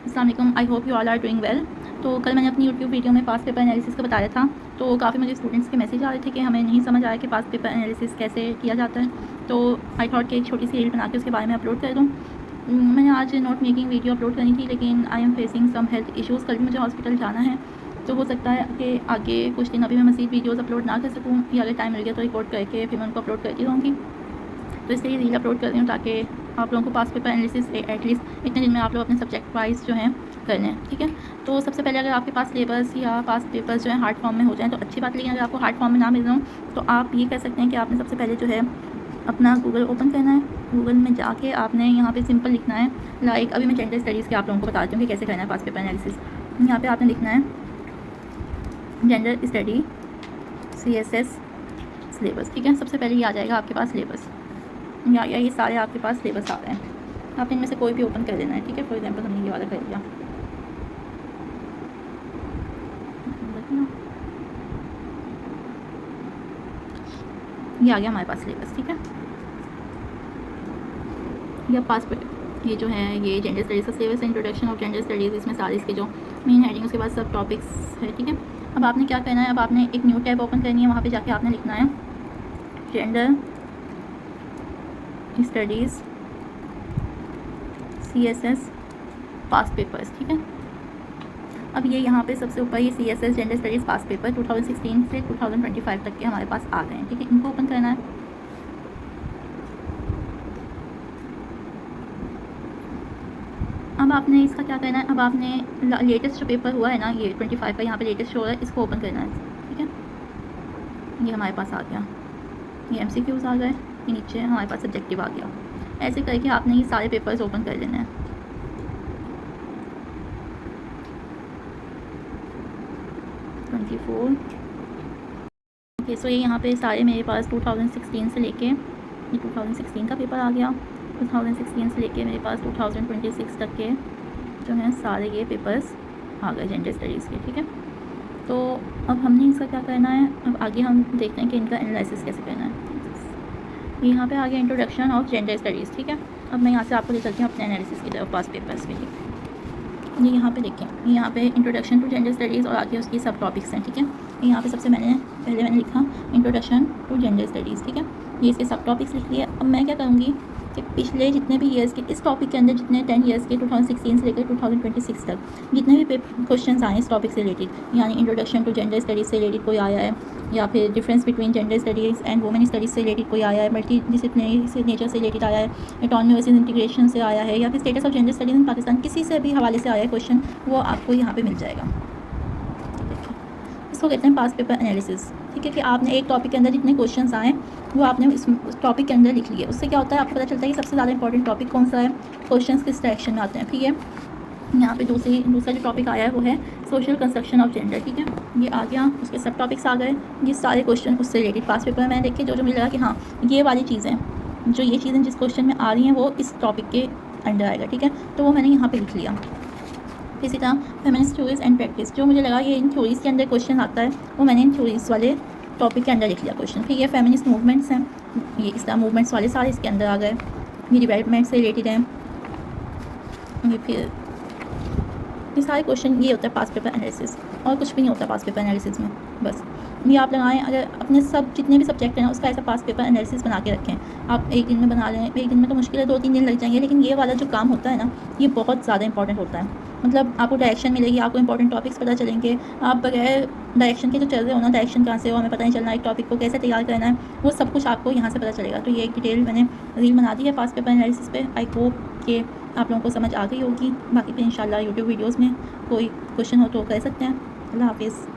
अस्सलाम वालेकुम, I hope you all are doing well. तो कल मैंने अपनी यूट्यूब वीडियो में पास्ट पेपर एनालिसिस का बताया था। तो काफ़ी मुझे स्टूडेंट्स के मैसेज आ रहे थे कि हमें नहीं समझ आया कि पास्ट पेपर एनालिसिस कैसे किया जाता है। तो आई थॉट कि एक छोटी सी रील बना के उसके बारे में अपलोड कर दूँ। मैंने आज नोट मेकिंग वीडियो अपलोड करनी थी, लेकिन I am facing some health issues. कल भी मुझे हॉस्पिटल जाना है, तो हो सकता है कि आगे कुछ दिन अभी मैं मज़ीद वीडियोज़ अपलोड ना कर सकूँ, या अगर टाइम मिल गया तो रिकॉर्ड करके फिर मैं उनको अपलोड करती रहूँगी। तो इसलिए रील अपलोड कर रही हूँ ताकि आप लोगों को पास्ट पेपर एनालिसिस एटलीस्ट इतने दिन में आप लोग अपने सब्जेक्ट वाइज जो हैं कर लें, ठीक है। तो सबसे पहले अगर आपके पास सिलेबस या पास्ट पेपर्स जो है हार्ड फॉर्म में हो जाएँ तो अच्छी बात, लेकिन अगर आपको हार्ड फॉर्म में ना मिल रहा हो तो आप ये कर सकते हैं कि आपने सबसे पहले जो है अपना गूगल ओपन करना है। गूगल में जाके आपने यहाँ पे सिंपल लिखना है, लाइक अभी मैं जेंडर स्टडीज़ के आप लोगों को बताती हूँ कि कैसे करना है पास्ट पेपर एनालिसिस। यहाँ पे आपने लिखना है जेंडर स्टडी CSS सिलेबस, ठीक है। सबसे पहले ये आ जाएगा आपके पास सिलेबस, या ये सारे आपके पास सिलेबस आ रहे हैं। आपने इनमें से कोई भी ओपन कर देना है, ठीक है। फॉर एग्जांपल हमने ये वाला कर लिया, ये आ गया हमारे पास सिलेबस, ठीक है। या पासपोर्ट ये जो है ये जेंडर स्टडीज़ का सिलेबस है, इंट्रोडक्शन ऑफ जेंडर स्टडीज़। इसमें सारी इसके जो मेन हेडिंग उसके बाद सब टॉपिक्स है, ठीक है। अब आपने क्या करना है, अब आपने एक न्यू टैब ओपन करनी है, वहाँ पे जाके आपने लिखना है gender studies CSS past papers, ठीक है। अब ये यहाँ पे सबसे ऊपर ये CSS gender studies past paper 2016 से 2025 तक के हमारे पास आ गए हैं, ठीक है। इनको ओपन करना है। अब आपने इसका क्या करना है, अब आपने लेटेस्ट जो पेपर हुआ है ना, ये 25 का यहाँ पे लेटेस्ट शो हो रहा है, इसको ओपन करना है, ठीक है। ये हमारे पास आ गया, ये MCQs आ गए, ये नीचे हमारे पास सब्जेक्टिव आ गया। ऐसे करके आपने ये सारे पेपर्स ओपन कर लेने हैं। 24 ओके। सो ये यहाँ पे सारे मेरे पास 2016 से लेके, ये 2016 का पेपर आ गया। 2016 से लेके मेरे पास 2026 तक के जो हैं सारे ये पेपर्स आ गए जेंडर स्टडीज़ के, ठीक है। तो अब हमने इसका क्या करना है, अब आगे हम देखते हैं कि इनका एनालिसिस कैसे करना है। यहाँ पे आ गया इंट्रोडक्शन ऑफ जेंडर स्टडीज़, ठीक है। अब मैं यहाँ से आपको ले चलती हूँ अपने एनालिसिस की तरफ पास्ट पेपर्स के, ठीक है। ये यहाँ पे देखें, ये यहाँ पे इंट्रोडक्शन टू जेंडर स्टडीज़ और आगे उसकी सब टॉपिक्स हैं, ठीक है। यहाँ पे सबसे पहले मैंने लिखा इंट्रोडक्शन टू जेंडर स्टडीज़, ठीक है। ये इसके सब टॉपिक्स लिख लिए। अब मैं क्या करूँगी कि पिछले जितने भी ईयर्स के इस टॉपिक के अंदर जितने 10 ईयर्स के 2016 से लेकर 2026 तक जितने भी क्वेश्चन आए इस टॉपिक से रिलेटेड, यानी इंट्रोडक्शन टू जेंडर स्टडीज़ से रिलेटेड कोई आया है, या फिर difference between gender studies and women studies से रिलेटेड कोई आया है, मल्टी डिसिप्लिनरी से नेचर से रिलेटेड आया है, एटॉनमी वर्सेस इंटीग्रेशन से आया है, या फिर स्टेटस ऑफ जेंडर स्टडीज़ इन पाकिस्तान, किसी से भी हवाले से आया है क्वेश्चन, वो आपको यहाँ पे मिल जाएगा। इसको कहते हैं पास्ट पेपर एनालिसिस, ठीक है। कि आपने एक टॉपिक के अंदर जितने क्वेश्चंस आए वो आपने इस टॉपिक के अंदर लिख लिए। उससे क्या होता है, आपको पता चलता है कि सबसे ज़्यादा इंपॉर्टेंट टॉपिक कौन सा है, क्वेश्चंस किस डायरेक्शन में आते हैं, ठीक है। यहाँ पे दूसरा जो टॉपिक आया है वो है सोशल कंस्ट्रक्शन ऑफ जेंडर, ठीक है। ये आ गया, उसके सब टॉपिक्स आ गए, ये सारे क्वेश्चन उससे रिलेटेड पास्ट पेपर में मैंने देखे, जो मिल रहा कि हाँ ये वाली चीज़ें, जो ये चीज़ें जिस क्वेश्चन में आ रही हैं वो इस टॉपिक के अंडर आएगा, ठीक है। तो वो मैंने यहाँ पर लिख लिया। इसी तरह फेमिनिस्ट थ्योरीज एंड प्रैक्टिस, जो मुझे लगा ये इन थ्योरीज़ के अंदर क्वेश्चन आता है, वो मैंने इन थ्योरीज़ वाले टॉपिक के अंदर लिख लिया क्वेश्चन। फिर ये फेमिनिस्ट मूवमेंट्स हैं, ये इस्लाम मूवमेंट्स वाले सारे इसके अंदर आ गए, ये डिवेलपमेंट से रिलेटेड हैं। ये फिर ये सारे क्वेश्चन, ये होता है पास्ट पेपर एनालिसिस, और कुछ भी नहीं होता पास्ट पेपर एनालिसिस में। बस ये आप लगाएं, अगर अपने सब जितने भी सब्जेक्ट हैं ना उसका ऐसा पास्ट पेपर एनालिसिस बना के रखें। आप एक दिन में बना लें, एक दिन में तो मुश्किल है, 2-3 दिन लग जाएंगे, लेकिन ये वाला जो काम होता है ना ये बहुत ज़्यादा इंपॉर्टेंट होता है। मतलब आपको डायरेक्शन मिलेगी, आपको इंपॉर्टेंट टॉपिक्स पता चलेंगे। आप बगैर डायरेक्शन के जो चल रहे हो ना, डायरेक्शन कहाँ से हो हमें पता नहीं चलना, एक टॉपिक को कैसे तैयार करना है वो सब कुछ आपको यहाँ से पता चलेगा। तो ये एक डिटेल मैंने रील बना दी है पास्ट पेपर एनालिसिस पे। आई होप कि आप लोगों को समझ आ गई होगी। बाकी फिर इंशाल्लाह यूट्यूब वीडियोज़ में कोई क्वेश्चन हो तो कर सकते हैं। अल्लाह हाफिज़।